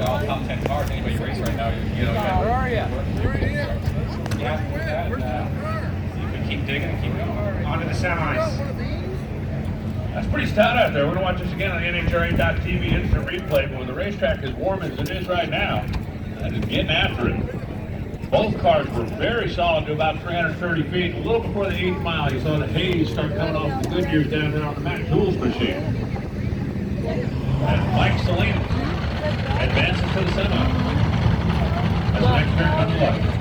got all top 10 cars. Anybody race right now, you know. Where are you? Yeah. You can keep digging and keep going. Onto the semis. That's pretty stout out there. We're going to watch this again on the NHRA.TV instant replay, but with the racetrack as warm as it is right now, that is getting after it. Both cars were very solid to about 330 feet. A little before the 8th mile, you saw the haze start coming off the Goodyears down there on the Mac Tools machine. And Mike Salinas advances to the semi. As the next turn comes left.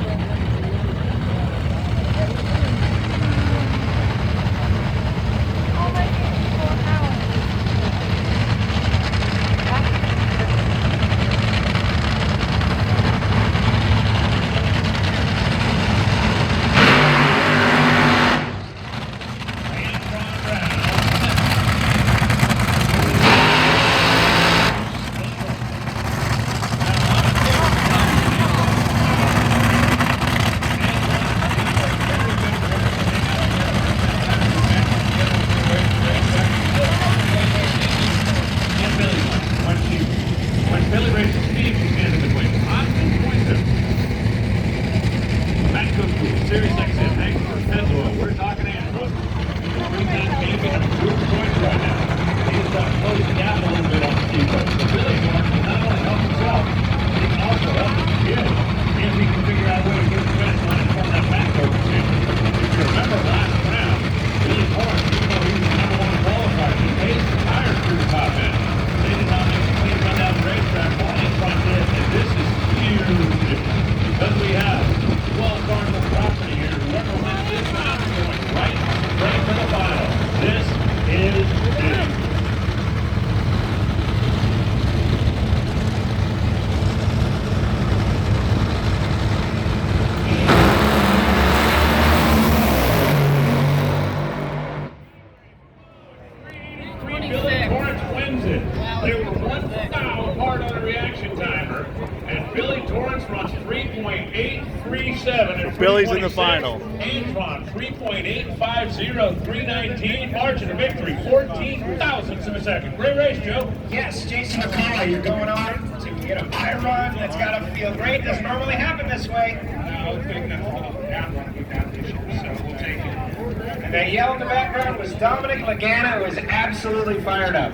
Billy's in the final. Antron 3.850, 319, margin of victory, 14 thousandths of a second. Great race, Joe. Yes, Jason McCullough, you're going on to get a high run. That's got to feel great. Doesn't normally happen this way. No, it's big enough for the down run we've got this year, so we'll take it. And that yell in the background was Dominic Lagana, who was absolutely fired up.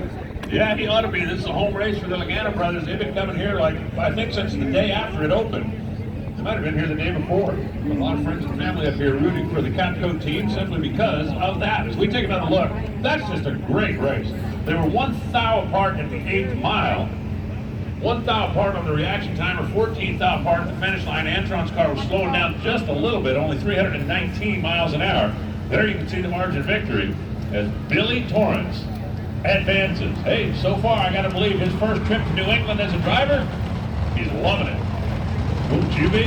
Yeah, he ought to be. This is a home race for the Lagana brothers. They've been coming here, like, I think since the day after it opened. They might have been here the day before. A lot of friends and family up here rooting for the Catco team simply because of that. As we take another look, that's just a great race. They were 1 thou apart at the 8th mile, 1 thou apart on the reaction timer, 14 thou apart at the finish line. Antron's car was slowing down just a little bit, only 319 miles an hour. There you can see the margin of victory as Billy Torrence advances. Hey, so far I gotta believe his first trip to New England as a driver, he's loving it. Wouldn't you be?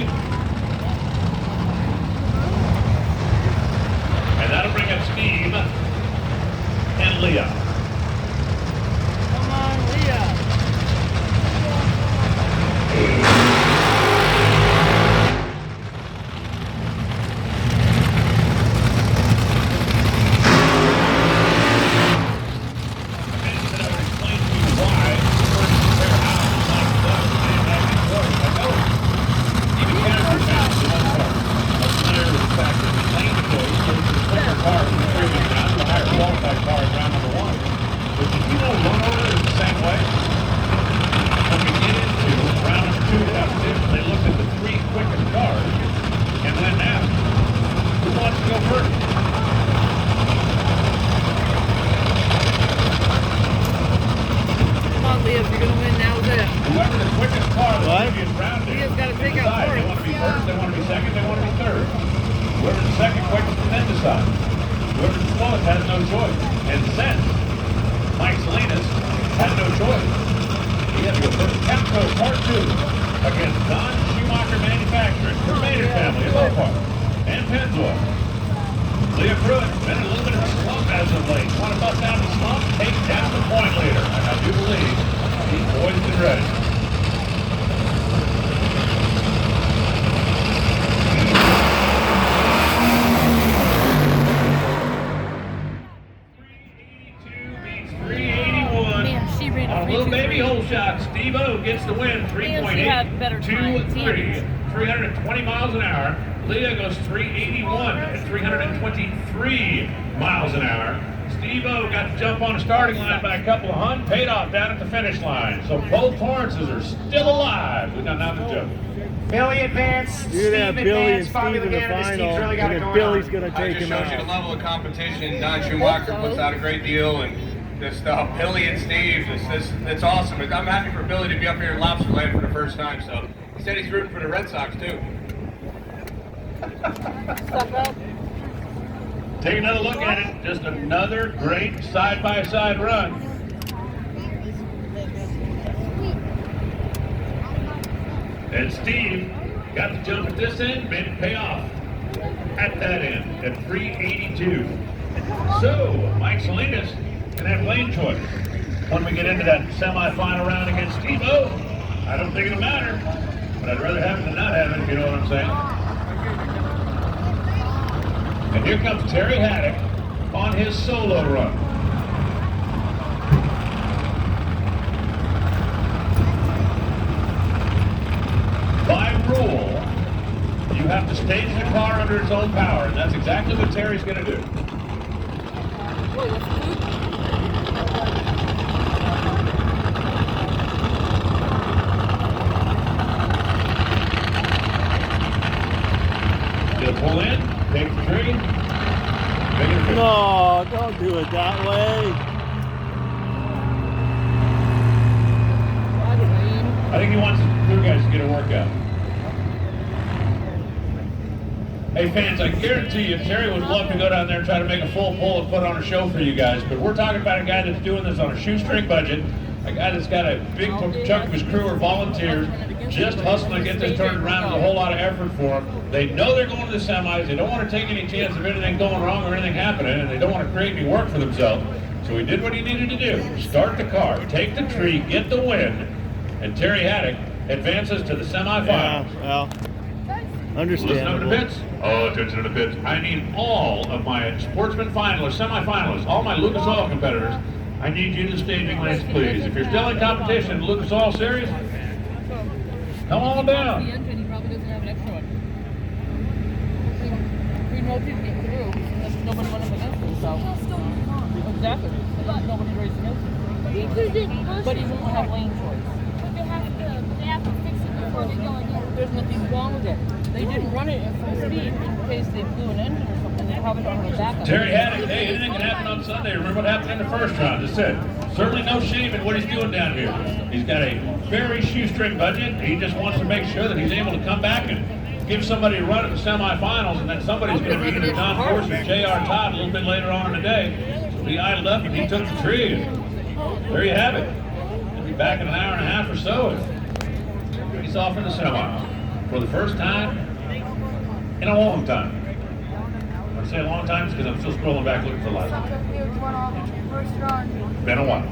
And that'll bring up Steve and Leah. Come on, Leah. Little baby hole shot, Steve-O. Steve-O gets the win, had better time. 3.823, 320 miles an hour. Leah goes 381 at 323 miles an hour. Steve-O got to jump on the starting line by a couple of hundred, paid off down at the finish line. So both Torrances are still alive. We got down to Joe. Billy advance, Steve advance, Bobby Lagana. Steve's really got it going Billy's on. going to take It just him shows you the out. level of competition. Don Schumacher puts out a great deal, and this Billy and Steve, it's awesome. I'm happy for Billy to be up here in Lobster Land for the first time. So he said he's rooting for the Red Sox too. Take another look at it. Just another great side-by-side run. And Steve got the jump at this end, made it pay off at that end at 382. So Mike Salinas can have lane choice when we get into that semifinal round against Steve-O. I don't think it'll matter, but I'd rather have it than not have it, if you know what I'm saying. And here comes Terry Haddock on his solo run. By rule, you have to stage the car under its own power, and that's exactly what Terry's going to do. He'll pull in, take the tree. No, don't do it that way. I think he wants the crew guys to get a workout. Hey fans, I guarantee you Terry would love to go down there and try to make a full pull and put on a show for you guys, but we're talking about a guy that's doing this on a shoestring budget, a guy that's got a big chunk of his crew are volunteers, just hustling to get this turned around with a whole lot of effort for them. They know they're going to the semis, they don't want to take any chance of anything going wrong or anything happening, and they don't want to create any work for themselves. So he did what he needed to do, start the car, take the tree, get the win, and Terry Haddock advances to the semifinals. Yeah, well, Listen up understandable. to the pits. Oh, attention to the pits. I need all of my sportsman finalists, semifinalists, all my Lucas Oil competitors. I need you to the staging lanes, please. If you're still in competition in the Lucas Oil Series, come on down. He probably doesn't have an extra one. We know people get through, unless nobody went up against him, so. Exactly. Unless nobody's racing against him. But he won't have lane choice. They have to fix it before they go again. There's nothing wrong with it. They didn't run it at full speed in case they blew an engine or something. They probably don't have a backup. Terry Haddock, hey, anything can happen on Sunday. Remember what happened in the first round. That's it. Certainly no shame in what he's doing down here. He's got a very shoestring budget. He just wants to make sure that he's able to come back and give somebody a run at the semifinals, and then somebody's going to be either John Force or J.R. Todd a little bit later on in the day. So he idled up and he took the tree. And there you have it. He'll be back in an hour and a half or so. And he's off in the semis for the first time in a long time. When I say a long time, it's because I'm still scrolling back looking for last one. Been a while.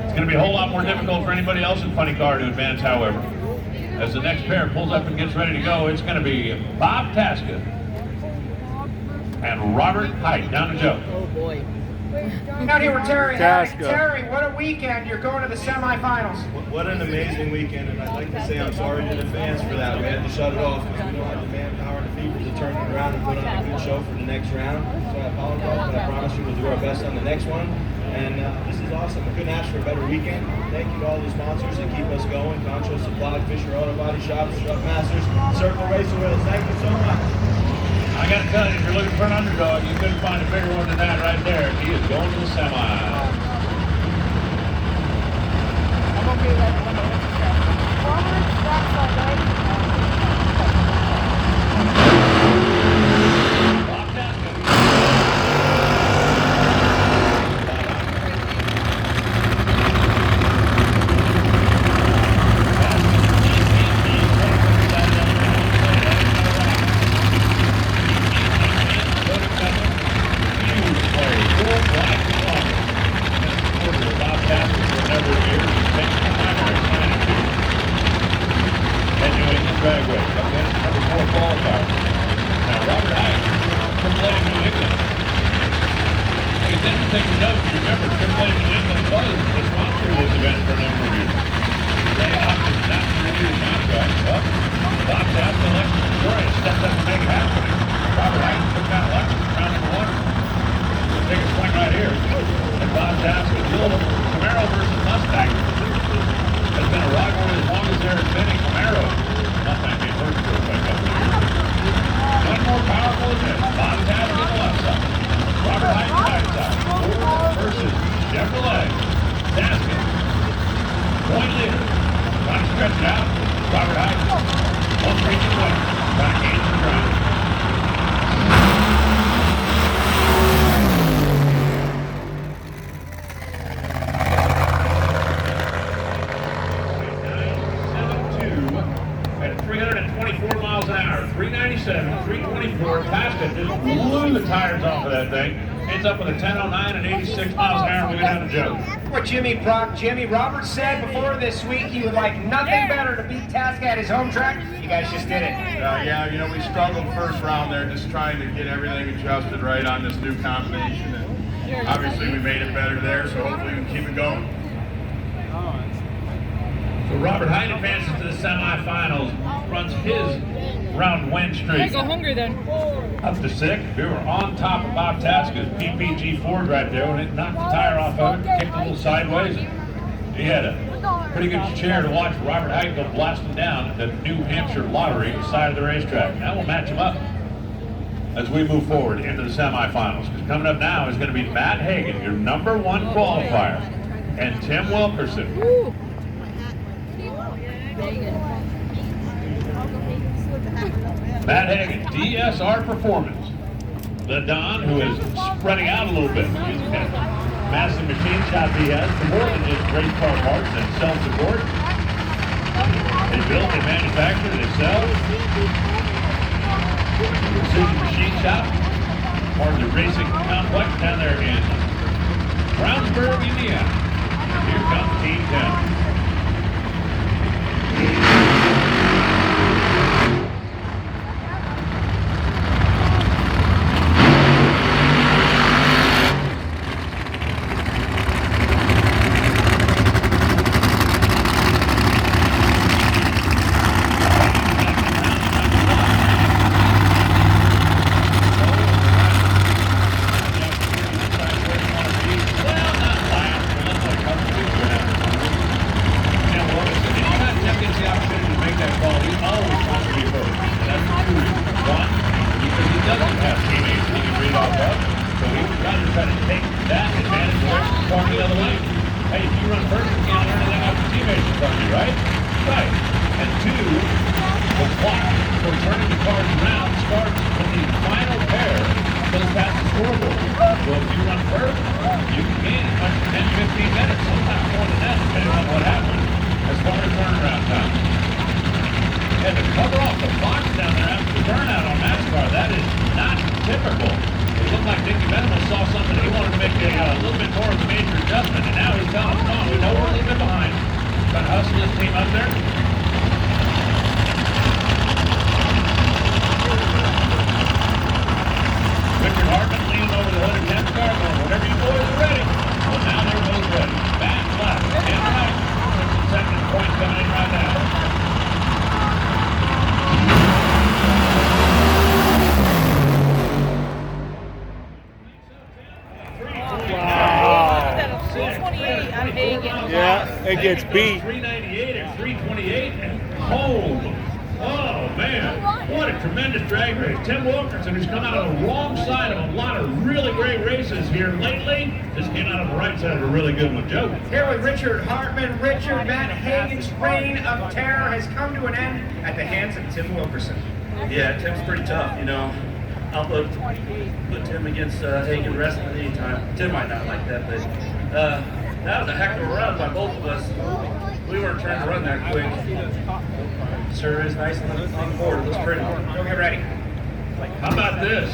It's going to be a whole lot more difficult for anybody else in Funny Car to advance, however. As the next pair pulls up and gets ready to go, it's going to be Bob Tasca and Robert Height. Down to Joe. Oh boy. Out here with Terry Haddock. Tasca. Terry, what a weekend. You're going to the semifinals. What an amazing weekend, and I'd like to say I'm sorry to the fans for that. We had to shut it off because we don't have the manpower and the people to turn it around and put on a good show for the next round. So I apologize, but I promise you we'll do our best on the next one. And this is awesome. I couldn't ask for a better weekend. Thank you to all the sponsors that keep us going. Concho Supply, Fisher Auto Body Shops, Truck Masters, Circle Racer Wheels. Thank you so much. I got to tell you, if you're looking for an underdog, you couldn't find a bigger one than that right there. He is going to the semis. I'm okay with that. Forward, backside, right? Bob Tasca. then to take a note, you remember Triple H New England was the sponsor of this event for a number of years. They opted not to renew the contract. Well, Bob Taft and Alexis Detroit stepped up to make it happen. Robert Hyde took down Alexis in round number 1. We'll take a swing right here. And Bob Taft with the old Camaro versus Mustang. Has been a rivalry as long as there has been a Camaro. Mustang being first to wake up there. One more powerful than this. Bob Taft on the left side. Robert Hyde right side. Ford versus Chevrolet. Daskin. Point leader. Trying to stretch it out. Robert Hyde. One reaching away. Trying to gain some ground. At 324 miles an hour, 397, 324, past it, just blew the tires off of that thing. Ends up with a 1009 and 86 miles an hour moving down the Joe. What Jimmy Roberts said before this week, he would like nothing better to beat Task at his home track. You guys just did it. Yeah, you know, we struggled first round there, just trying to get everything adjusted right on this new combination. And obviously, we made it better there, so hopefully we can keep it going. So Robert Hyde advances to the semifinals, runs his round win streak Go hungry then. up to 6. We were on top of Bob Taska's PPG Ford right there when it knocked the tire off of it, kicked a little sideways. He had a pretty good chair to watch Robert Hyde go blasting down at the New Hampshire Lottery side of the racetrack. Now we'll match him up as we move forward into the semifinals. Because coming up now is going to be Matt Hagan, your number 1 qualifier, and Tim Wilkerson. Matt Hagan, DSR Performance. The Don, who is spreading out a little bit. He's got a massive machine shop he has for more than just race car parts and self-support. They build, they manufacture, they sell. Precision Machine Shop, part of the racing complex down there in Brownsburg, Indiana. Here comes Team 10. It gets beat. 398 and 328 and home. Oh man, what a tremendous drag race. Tim Wilkerson, who's come out on the wrong side of a lot of really great races here lately, just came out on the right side of a really good one. Joe. Here with Richard Hartman. Richard, Matt Hagan's reign of terror has come to an end at the hands of Tim Wilkerson. Yeah, Tim's pretty tough, you know. I'll put Tim against Hagan wrestling at any time. Tim might not like that, but that was a heck of a run by both of us. We weren't trying to run that quick. Sure is nice on the board. It looks pretty. Go get ready. How about this?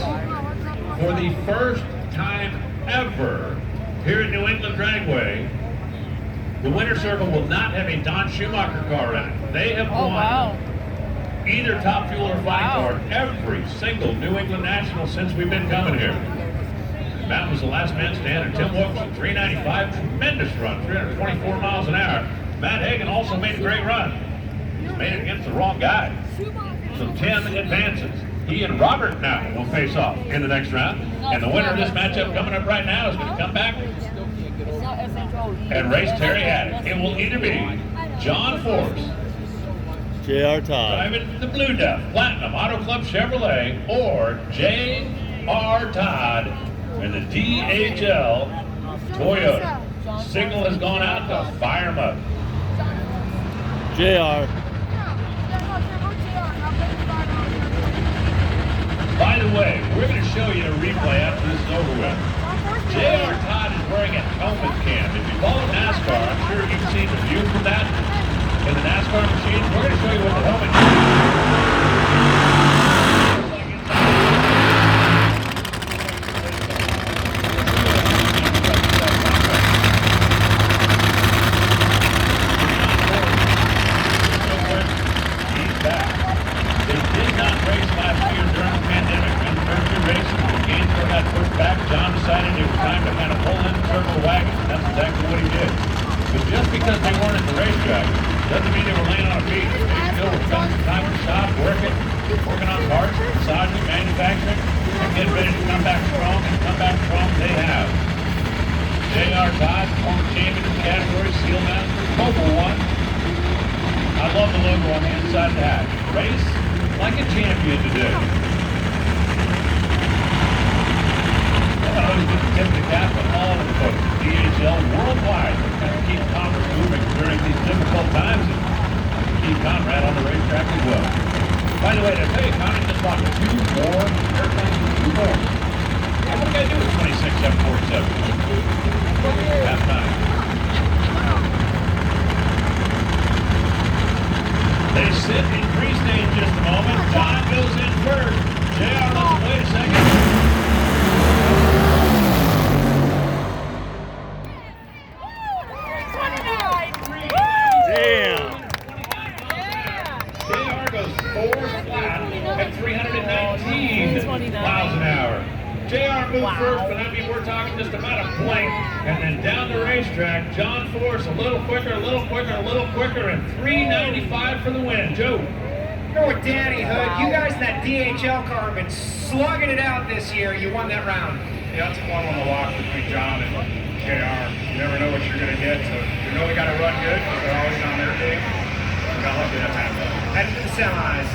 For the first time ever here at New England Dragway, the winner's circle will not have a Don Schumacher car in it. They have won either Top Fuel or Fighting Car every single New England National since we've been coming here. Matt was the last man standing. Tim Wilkerson, 395, tremendous run, 324 miles an hour. Matt Hagan also made a great run. He's made it against the wrong guy. So Tim advances. He and Robert now will face off in the next round. And the winner of this matchup coming up right now is going to come back and race Terry Haddock. It will either be John Force, J.R. Todd. driving the Blue Duff Platinum Auto Club Chevrolet, or J.R. Todd in the DHL Toyota. Signal has gone out to fire him up. J.R. By the way, we're going to show you a replay after this is over with. J.R. Todd is wearing a helmet cam. If you follow NASCAR, I'm sure you've seen the view from that in the NASCAR machine. We're going to show you what the helmet He's back. They did not race last year during the pandemic. In the first two races, when Gainesville got pushed back, John decided it was time to kind of pull in the circle wagon. And that's exactly what he did. But just because they weren't at the racetrack doesn't mean they were laying on a beach. They still were spending time in the shop, working on parts, massaging, manufacturing, and getting ready to come back strong, and come back strong they have. J.R. Todd, former champion of the category, Seal Master, Mobile One. I love the logo on the inside of the hat. Race like a champion today. I always get the tip of the cap to all of the folks at DHL worldwide to kind of keep commerce moving during these difficult times and keep Conrad on the racetrack as well. By the way, did I tell you Conrad just bought 2 more airplanes? 2 more. Yeah, what do you do with 26 747? Half time. They sit in pre-stage just a moment. John goes in first. JR doesn't wait a second. Damn. JR goes 4 flat at 319 miles an hour. JR moved first, but I mean, we're talking just about a blink. And then down the racetrack, John Force a little quicker, a little quicker, a little quicker, and 395 for the win. Joe. You're with Danny Hood. You guys in that DHL car have been slugging it out this year. You won that round. Yeah, it's one on the walk between John and JR. You never know what you're going to get, so you know we got to run good because they're always on their thing. We got lucky that time, though. Heading to the semis.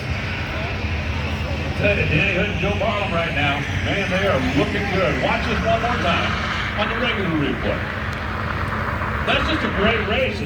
Danny Hood and Joe Barlam right now. Man, they are looking good. Watch this one more time on the regular replay. That's just a great race.